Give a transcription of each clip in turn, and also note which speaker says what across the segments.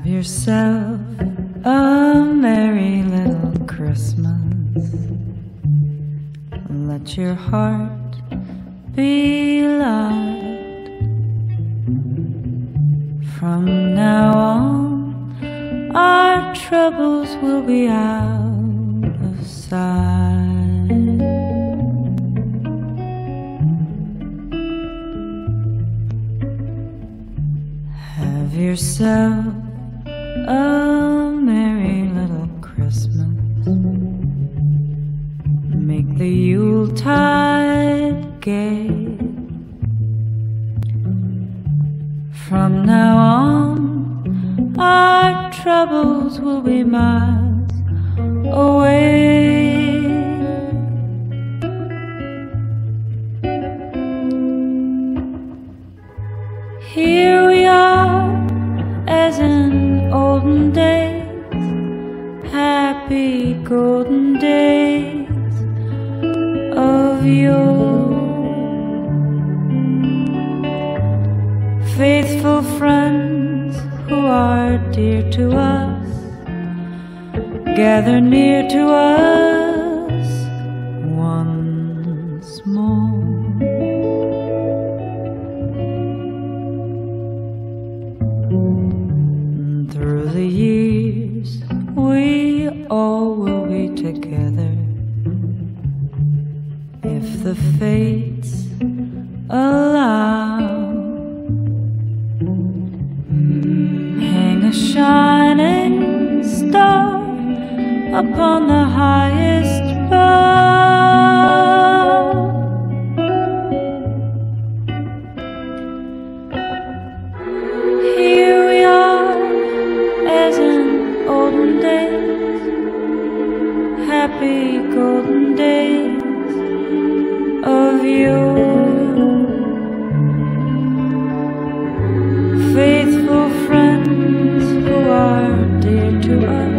Speaker 1: Have yourself a merry little Christmas. Let your heart be light. From now on, our troubles will be out of sight. Have yourself a merry little Christmas. Make the Yuletide gay. From now on, our troubles will be miles away. Here we are, as in olden days, happy golden days of yore. Faithful friends who are dear to us, gather near to us once more. Through the years, we all will be together, if the fates allow. Hang a shining star upon the highest bough. Here we are, as in olden days, happy golden days of yore. Faithful friends who are dear to us,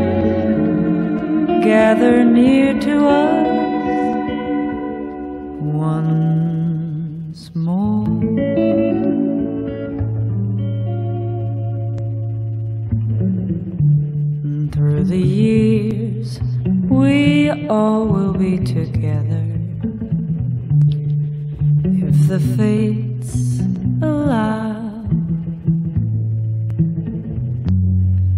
Speaker 1: gather near to us once more. Through the years, we all will be together, if the fates allow.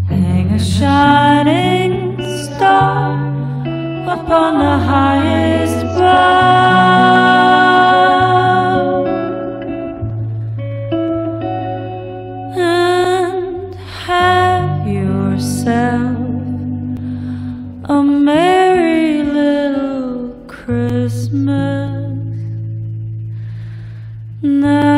Speaker 1: Hang a shining star upon the highest bough, and have yourself a merry little Christmas now.